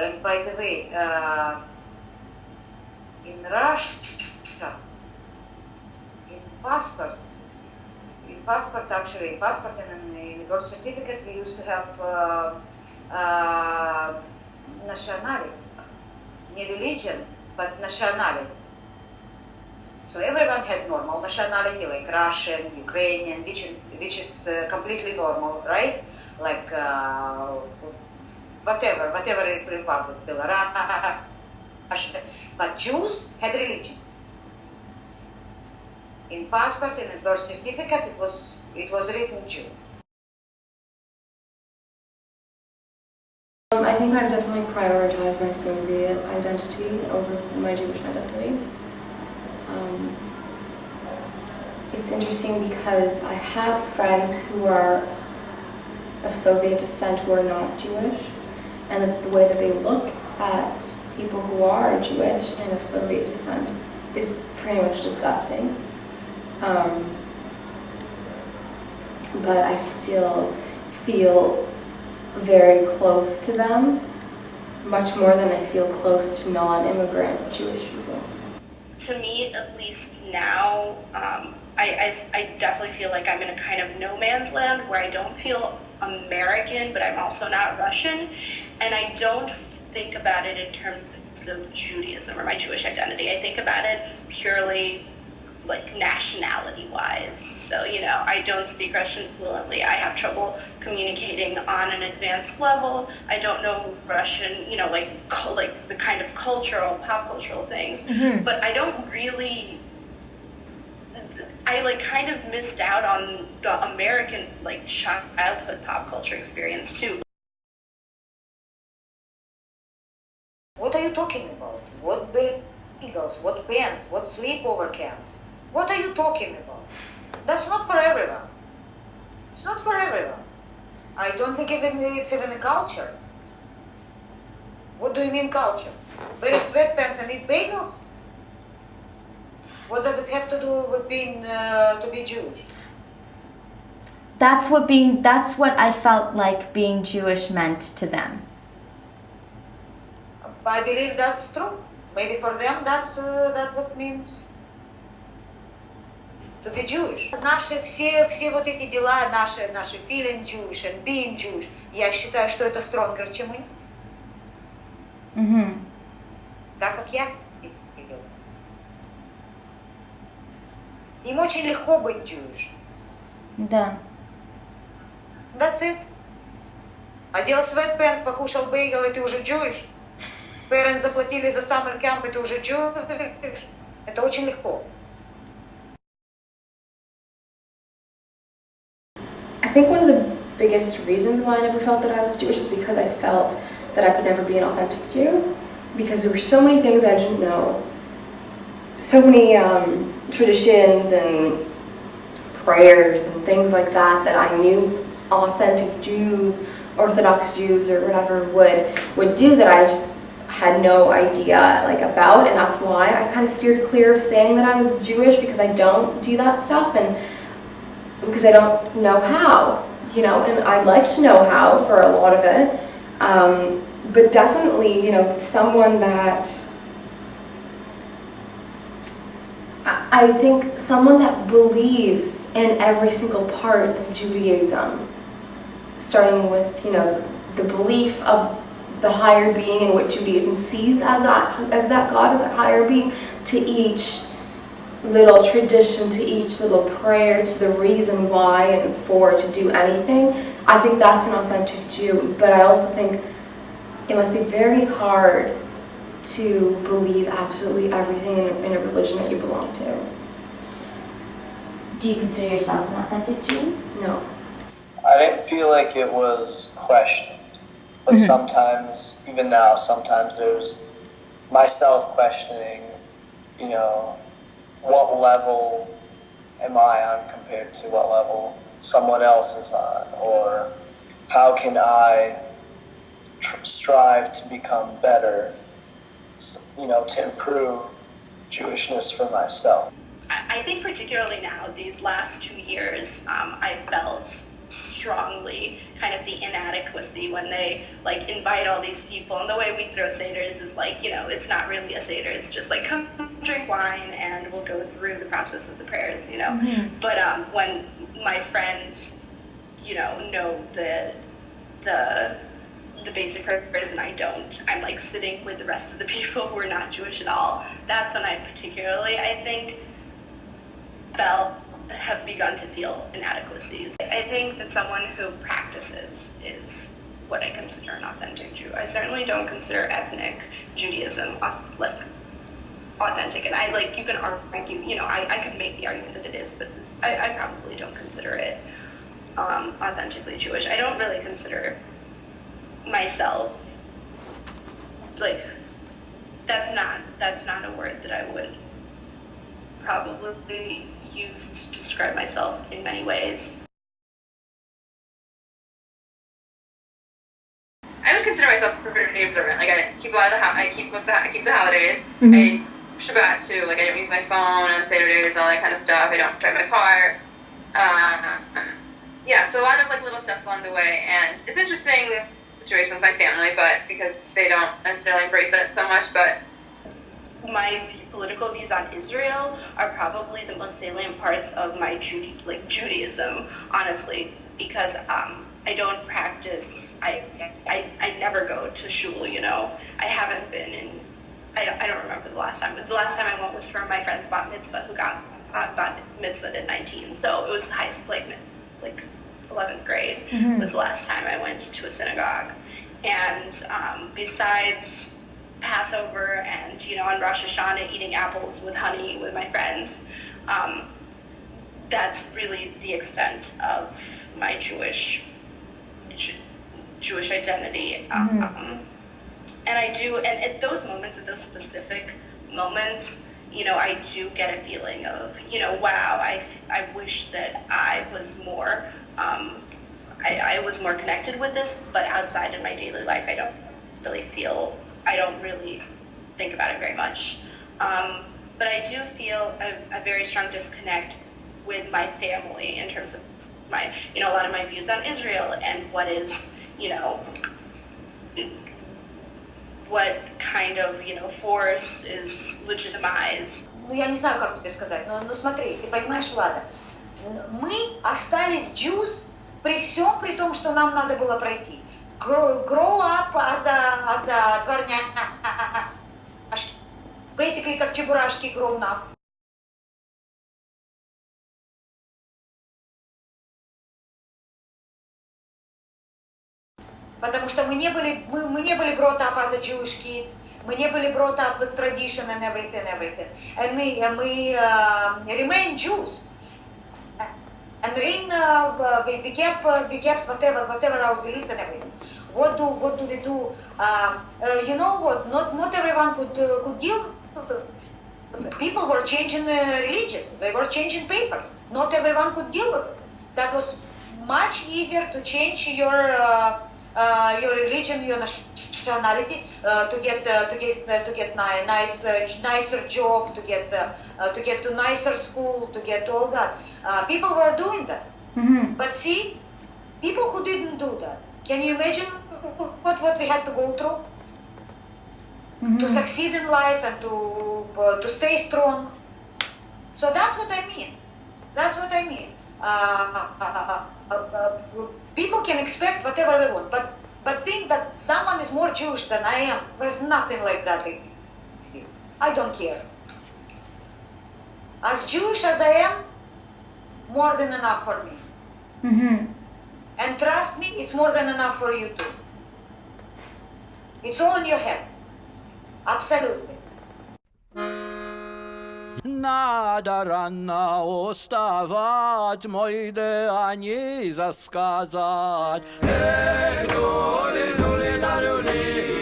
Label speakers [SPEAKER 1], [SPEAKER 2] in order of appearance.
[SPEAKER 1] and by the way, in Russia, in passport actually, in passport and in birth certificate, we used to have nationality, not religion, but nationality. So everyone had normal nationality, like Russian, Ukrainian, which is completely normal, right? Like whatever republic, Belarus, but Jews had religion. In passport and in birth certificate, it was written Jew.
[SPEAKER 2] I think I've definitely prioritized my Soviet identity over my Jewish identity. It's interesting because I have friends who are of Soviet descent who are not Jewish, and the way that they look at people who are Jewish and of Soviet descent is pretty much disgusting. But I still feel very close to them, much more than I feel close to non-immigrant Jewish people.
[SPEAKER 3] To me, at least now, I definitely feel like I'm in a kind of no man's land where I don't feel American, but I'm also not Russian, and I don't think about it in terms of Judaism or my Jewish identity. I think about it purely like nationality-wise. So, you know, I don't speak Russian fluently. I have trouble communicating on an advanced level. I don't know Russian, you know, like the kind of cultural, pop cultural things. Mm-hmm. But I don't really, I like kind of missed out on the American like childhood pop culture experience too.
[SPEAKER 1] What are you talking about? What bagels, what pants, what sleepover camps? What are you talking about? That's not for everyone. It's not for everyone. I don't think it's even a culture. What do you mean culture? Wearing sweatpants and eat bagels? What does it have to do with being to be Jewish?
[SPEAKER 4] That's what I felt like being Jewish meant to them.
[SPEAKER 1] I believe that's true. Maybe for them that's what means to be Jewish. Наши все вот эти дела, наши feeling Jewish and being Jewish, я считаю, что это stronger, чем у них.
[SPEAKER 4] Mm-hmm.
[SPEAKER 1] Так как я видел. Им очень легко быть Jewish.
[SPEAKER 4] Да.
[SPEAKER 1] That's it. Одел sweatpants, покушал бейгл, и ты уже Jewish. Parents заплатили за summer camp, и ты уже Jewish. Это очень легко.
[SPEAKER 2] I think one of the biggest reasons why I never felt that I was Jewish is because I felt that I could never be an authentic Jew, because there were so many things I didn't know, so many traditions and prayers and things like that that I knew authentic Jews, Orthodox Jews or whatever would do that I just had no idea like about, and that's why I kind of steered clear of saying that I was Jewish, because I don't do that stuff and because I don't know how, you know, and I'd like to know how for a lot of it, but definitely, you know, someone that I think someone that believes in every single part of Judaism, starting with, you know, the belief of the higher being and what Judaism sees as that God, as a higher being, to each little tradition, to each little prayer, to the reason why and for to do anything. I think that's an authentic Jew, but I also think it must be very hard to believe absolutely everything in a religion that you belong to.
[SPEAKER 4] Do you consider yourself an authentic Jew?
[SPEAKER 2] No.
[SPEAKER 5] I didn't feel like it was questioned, but sometimes, even now, sometimes there's myself questioning, you know, what level am I on compared to what level someone else is on, or how can I strive to become better, you know, to improve Jewishness for myself.
[SPEAKER 3] I think particularly now, these last 2 years, I felt strongly kind of the inadequacy when they like invite all these people, and the way we throw seders is like, you know, it's not really a seder, it's just like come drink wine and we'll go through the process of the prayers, you know. But when my friends, you know the basic prayers and I don't, I'm like sitting with the rest of the people who are not Jewish at all, that's when I particularly, I think, have begun to feel inadequacies. I think that someone who practices is what I consider an authentic Jew. I certainly don't consider ethnic Judaism like authentic, and I like, you can argue, you know, I could make the argument that it is, but I probably don't consider it authentically Jewish. I don't really consider myself, like, that's not a word that I would probably use to describe myself in many ways.
[SPEAKER 6] I would consider myself pretty observant. Like, I keep I keep the holidays. I Shabbat too. Like, I don't use my phone on Saturdays and all that kind of stuff. I don't drive my car. Yeah, so a lot of like little stuff along the way, and it's interesting situation with my family, but because they don't necessarily embrace that so much. But
[SPEAKER 3] my political views on Israel are probably the most salient parts of my Judaism, honestly, because I don't practice. I never go to shul. You know, I haven't been in. I don't remember the last time, but the last time I went was for my friend's bat mitzvah, who got bat mitzvah at 19. So it was high school, like 11th grade was the last time I went to a synagogue. And besides Passover and, you know, on Rosh Hashanah eating apples with honey with my friends, that's really the extent of my Jewish identity. And I do, and at those moments, at those specific moments, you know, I do get a feeling of, you know, wow, I wish that I was more, I was more connected with this, but outside in my daily life, I don't really think about it very much. But I do feel a very strong disconnect with my family in terms of my, you know, a lot of my views on Israel and what is, you know, what kind of, you know, force is legitimized.
[SPEAKER 1] Ну, я не знаю, как тебе сказать, но смотри, ты понимаешь, Влада, мы остались Jews при всем, при том, что нам надо было пройти. Grow up as a дворняк. Basically, как чебурашки grown up. Потому что мы не были brought up as a Jewish kids, мы не были brought up with tradition and everything. And we remain Jews. And we kept whatever our beliefs and everything. What do we do? You know what? Not everyone could deal. People were changing religions. They were changing papers. Not everyone could deal with it. That was much easier to change your religion, your nationality, to get nicer job, to get to nicer school, to get all that. People were doing that. But see, people who didn't do that, can you imagine what we had to go through to succeed in life and to stay strong? So that's what I mean. People can expect whatever they want, but think that someone is more Jewish than I am. There's nothing like that exists. I don't care. As Jewish as I am, more than enough for me. And trust me, it's more than enough for you too. It's all in your head. Absolutely.
[SPEAKER 7] Надо рано вставать, мой день засказать. Эх, люли, люли, да люли.